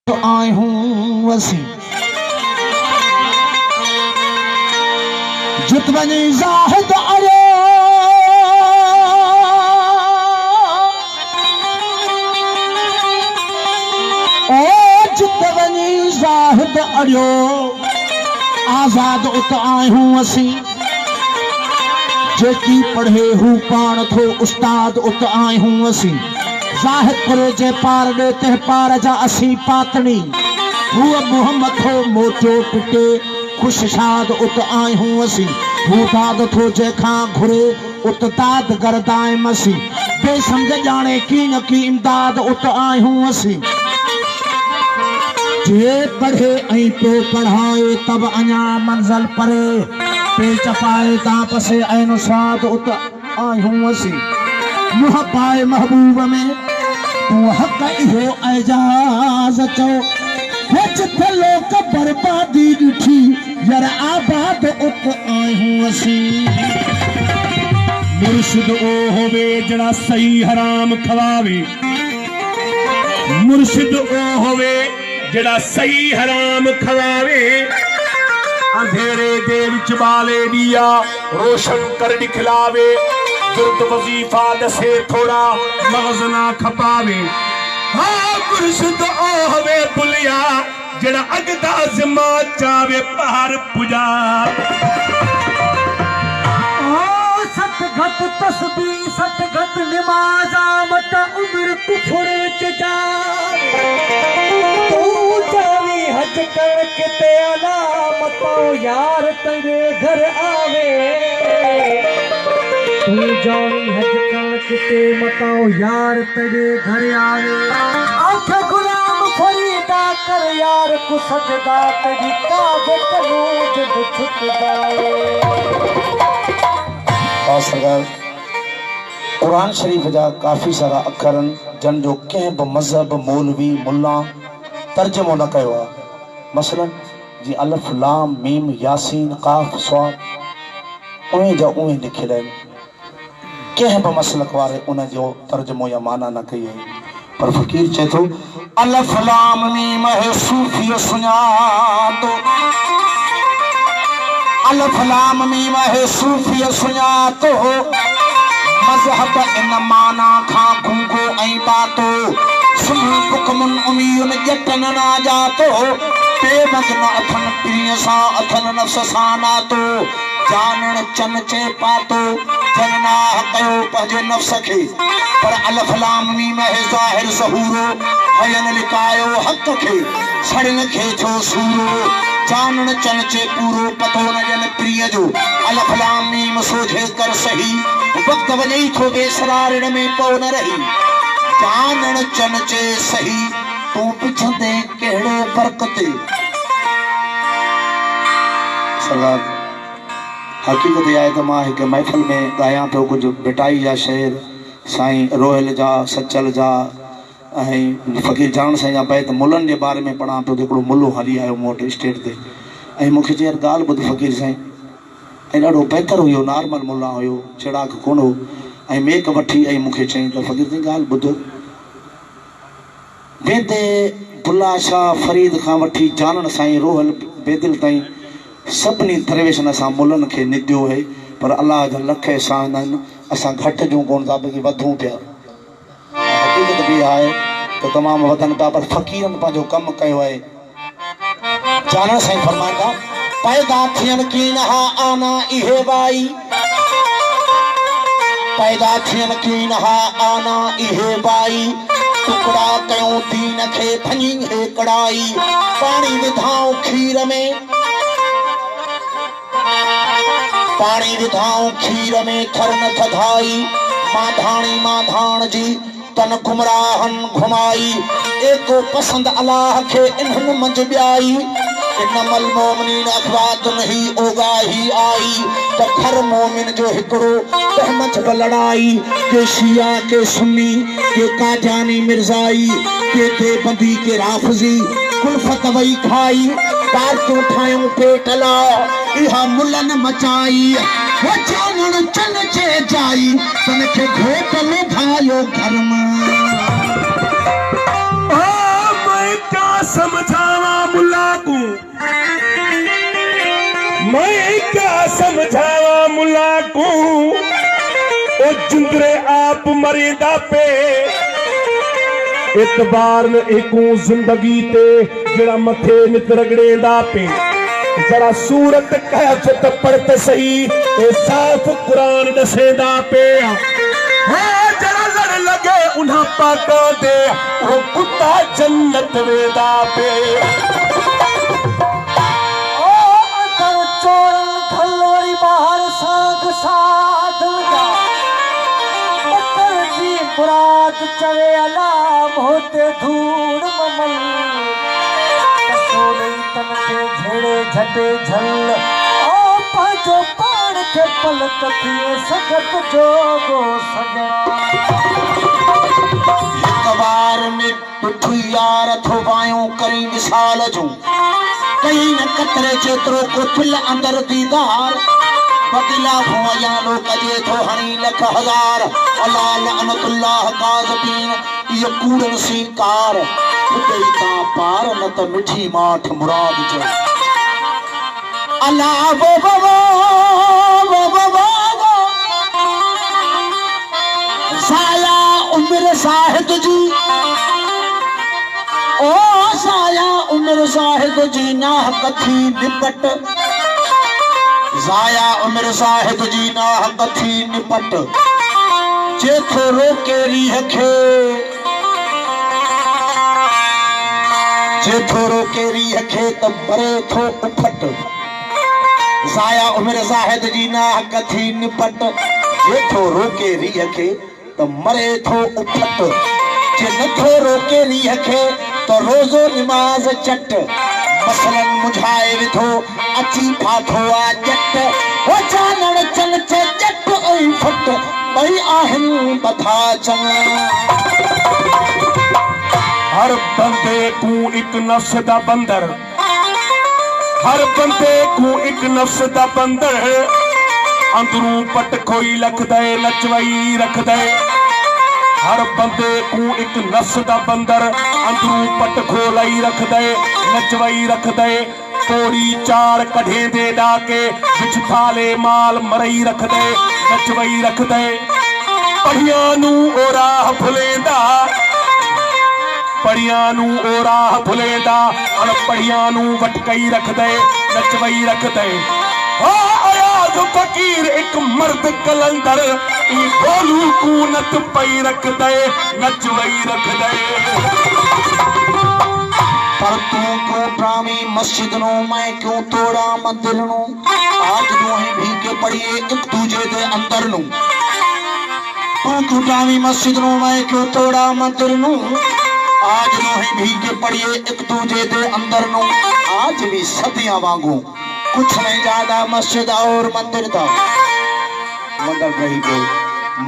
तो आए हूँ वसी जुत बनी जाहिद अरे ओ जुत बनी जाहिद अरियो आजाद उत आए हूँ वसी जेकी पढ़े हूँ पान थो उस्ताद उत आए हूँ वसी जाहिद करे जे पार दे ते पार जा असी पातनी हुआ मोहम्मद थो मोटो पिटे खुश शाद उत आए हूँ असी हू दाद थो जे खां घुरे उत दाद गरदाए मसी बेसमझ जाने की न की इमदाद उत आए हूँ असी जे पढ़े ऐं पियो पढ़ाए तब अञा मंज़िल परे पे चपाए तापसे ऐन स्वाद उत आए हूँ असी मुह पाए महबूब में तू हक इहो एजाज चो जिथे लोक बर्बादी ॾिठी यार आबाद उत आए हूँ असी मुर्शिद ओ होवे जड़ा सही हराम खवावे मुर्शिद ओ होवे जड़ा सही हराम खवावे अंधेरे दे विच बाले दिया रोशन कर दिखलावे जुर्द वजीफा दसे थोड़ा मगज ना खपावे हाँ मुर्शिद ओ हवे बुलिया जड़ा अगदा जिम्मा चावे पहाड़ पुजा ओ सतगत तस्बीह सतगत नमाज़ा मत उम्र कुफर जा तू जावी हज कर किते अलामतो यार तेरे घर आवे तू जावी हज कर किते मताओ यार तेरे घर आवे आंख गुलाम फरीदा कर यार को सजदा तेरी काबे कलूज छुट जाए सरकार कुरान शरीफ जा काफ़ी सारा अखरन जन जो कंहिं बि मज़हब मौलवी मुल्ला तर्जुमो न कयो आहे मसलन जी अलिफ लाम मीम यासीन काफ स्वाद उहे जा उहे लिखियल आहिनि कंहिं बि मसलक वारे उन जो तर्जुमो या माना न कई आहे पर फ़कीर चए थो अलिफ लाम मीम है सूफ़ी सुञातो अलिफ लाम मीम है सूफ़ी सुञातो मज़हब इन माना खां गूंगो ऐं बातो सुम्ही हुक्मुन उमीयुन जटन ना जातो बेमगन अथन प्रिय सां अथन नफ़्स सां नातो जानण चन चे पातो जनना कयो पंहिंजे नफ़्स खे पर अलिफ लाम मीम है ज़ाहिर ज़हूरो हयन लिकायो हक़ खे सड़न खे छो सूरो जानण चन चे पूरो पतो न जन प्रिय जो अलिफ लाम मीम सोझे कर सही वक्त वजई थो बेसरार में पो न रही जानण चन चे सही तू पुछंदे केड़े फर्क ते सरदार हकीकत आहे त मां हिकु महफ़िल में ॻायां पियो कुझु बिटाई जा शेर साईं रोहिल जा सचल जा ऐं फ़कीर जान साईं जा बैत मुलनि जे बारे में पढ़ां पियो त हिकिड़ो मुल्लो हली आयो मूं वटि स्टेज ते ऐं मूंखे चई यार ॻाल्हि ॿुध फ़कीर साईं ऐं ॾाढो बहितर हुयो नॉर्मल मुल्ला हुयो चिड़ाक कोन हो ऐं मेक वठी ऐं मूंखे चई त फ़कीर साईं ॻाल्हि ॿुध वेंदे बुल्ला शाह फरीद खां वठी जानण साईं रोहल बेदिल ताईं सभिनी दरवेशनि असां मुलनि खे निधियो आहे पर अलाह जा लख एहसान आहिनि असां घटि जूं कोन था बल्कि वधूं पिया हक़ीक़त बि आहे त तमामु वधनि पिया पर फ़क़ीरनि पंहिंजो कमु कयो आहे जानण साईं फरमाइनि था पैदा थियनि कीन हा आना इहे बाई पैदा थियनि कीन हा आना इहे बाई टुकड़ा कयूं दीन खे भञी हे कड़ाई पाणी विधाऊं खीर में पाणी विधाऊं खीर में थर न थधाई माधाण जी तन गुमराहन घुमाई एको पसंद अलाह के इन्हन मंझ ब्याई इनमल मोमिनीन अखवातुन ही ओगाही आई त हर मोमिन जो हिकड़ो तहमत ब लड़ाई के शिया के सुन्नी के काजानी मिर्जाई के देवबंदी के राफजी कुल्फत वई खाई पार्टियों ठायूं पेट ला इहा मुलन मचाई वो जानण चन चे जाई तन के घोट लुभायो घर में मैं क्या समझावा मुल्ला को, मैं क्या समझावा मुल्ला को, ओ जिंदरे आप मरीदा पे इतबार न एकू जिंदगी ते जड़ा मथे नित रगड़ेंदा पे। जरा सूरत कैफ त पढ़ते सही ए साफ कुरान दसेंदा पे। जरा लड़ लगे उन्हां पाका दे वो कुत्ता जन्नत वेदा पे। ओ अंदर चोरन खलोरी बाहर साग साधन का मकर जी मुराद चवे अलाम होते धूड़ ममल कसोरे तन के झेड़े झटे झल ओ पाजो पान के पलक पिए सगत जोगो सजना। बार में पिठू यार थो वायूं करी मिसाल जूं कई न कतरे जेतिरो को फिल अंदर दीदार बदिला भुआ लोग अजे थो हणी लख हजार अला लअनतुल्लाह काज़बीन ये कूड़न सीकार उदई ता पार न त मिठी माठ मुराद जो अला वो साया उम्र साहिद जी ओ साया उम्र साहिद जी नाह कथी निपट जाया उम्र साहिद जी नाह कथी निपट जे थो रोके रीह खे जे थो रोके रीह खे त बरे थो उफट। जाया उम्र साहिद जी नाह कथी निपट जे थो रोके रीह खे तो मरे थो उफट। जे नथो रोके रीह खे तो रोज़ो नमाज चट मसलन मुझाए विधो अची फाथो आ जट हो जानण चन चे जट ऐं फट ॿई आहिनि बथा चन। हर बंदे को एक नफ्स दा बंदर, हर बंदे को एक नफ्स दा बंदर अंदरू पट खोई लख दे नचवाई रख दे। हर बंदे को एक नफ्स दा बंदर अंदरू पट खोलाई रख दे नचवाई रख दे। पोड़ी चार कढ़े दे डाके बिच थाले माल मरई रख दे नचवाई रख दे। पढ़िया नू ओ राह भुलेंदा, पढ़िया नू ओ राह भुलेंदा अनपढ़िया नू वटकई रख दे नचवाई रख दे। आयाज फकीर एक मर्द कलंदर ई बोलू कूनत पई रख दे नचवाई रख दे। पर तू क्यों ड्रामी मस्जिद नो मैं क्यों तोड़ा मंदिर नो आज दोहे भी के पड़िए एक दूजे दे अंदर नु। तू क्यों ड्रामी मस्जिद नो मैं क्यों तोड़ा मंदिर नु आज दोहे भी के पड़िए एक दूजे दे अंदर नु। आज भी सदियां वांगू कुछ नहीं ज्यादा मस्जिद और मंदिर था। मंदिर रही गई,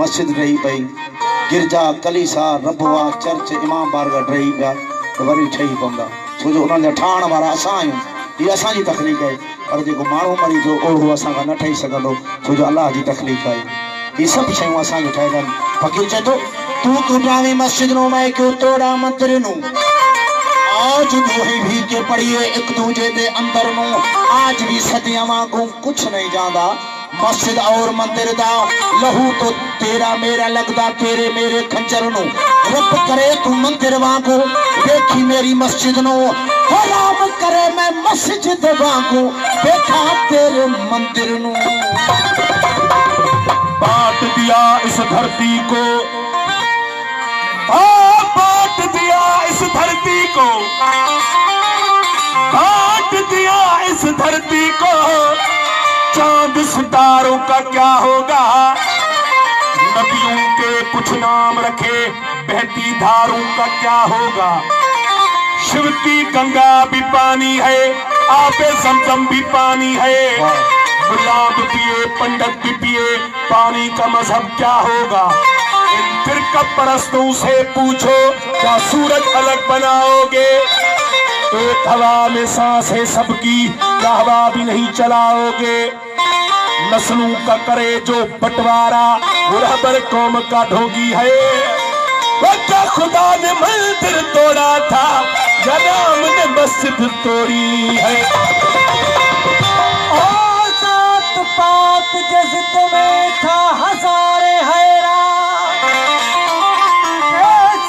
मस्जिद रही पई, गिरजा कलीसा रबवा चर्च इमाम बारगाह रही पिया तो वरी ठही पवंदा छो जो उन्हनि जा ठाहिण वारा असां आहियूं। हीअ असांजी तकलीफ़ आहे पर जेको माण्हू मरी जो ओढ़ो असांखां न ठही सघंदो छो जो अलाह जी तकलीफ़ आहे। हीअ सभु शयूं असांजो ठहियल आहिनि। फ़कीर चए थो तू टूटावी मस्जिद नो मैं क्यों तोड़ा मंदिर नु आज दोही भी के पड़िए एक दूजे दे अंदर नु। आज भी सदियां वांगू कुछ नहीं जांदा मस्जिद और मंदिर दा। लहू तो तेरा मेरा लगदा तेरे मेरे खंजर नु। रब करे तू मंदिर वांगू देखी मेरी मस्जिद नु। हराम करे मैं मस्जिद वांगू देखा तेरे मंदिर नु। बांट दिया इस धरती को, बांट दिया इस धरती को, बांट दिया इस धरती को। चांद सितारों का क्या होगा, नबियों के कुछ नाम रखे बहती धारों का क्या होगा। शिव की गंगा भी पानी है, आपे ज़मज़म भी पानी है। मुल्ला भी पिए पंडित भी पिए, पानी का मजहब क्या होगा। इन फिरका परस्तों से पूछो क्या सूरज अलग बनाओगे। एक हवा में सांस है सबकी, क्या हवा भी नहीं चलाओगे। नस्लों का करे जो बंटवारा, वो रहबर कौम का ढोंगी है। वो क्या खुदा ने मंदिर तोड़ा था, जनाम ने मस्जिद तोड़ी है। और जात पात जिद में था हजारे हैरान,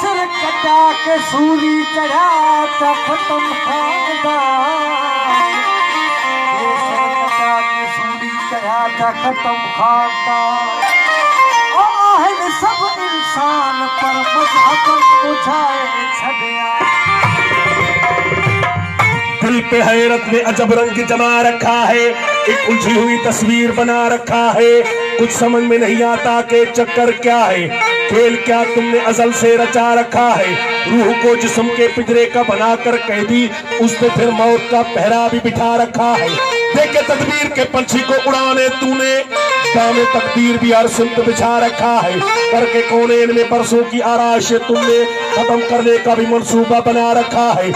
सिर कटा के सूली चढ़ा था खत्म खानदान, सिर कटा के सूली चढ़ा था खत्म खानदान। आहन सब इंसान पर मजहब बुझाए छड़िया। दिल पे हैरत ने अजब रंग जमा रखा है, एक उलझी हुई तस्वीर बना रखा है। कुछ समझ में नहीं आता कि चक्कर क्या है, खेल क्या तुमने अजल से रचा रखा है। रूह को जिस्म के पिंजरे का बनाकर कैदी, उसने फिर मौत का पहरा भी बिठा रखा है। देखे तदबीर के पंछी को उड़ाने तूने, दामे तकदीर भी हर सिमत बिछा रखा है। करके कोने में बरसों की आराश तुमने खत्म करने का भी मंसूबा बना रखा है।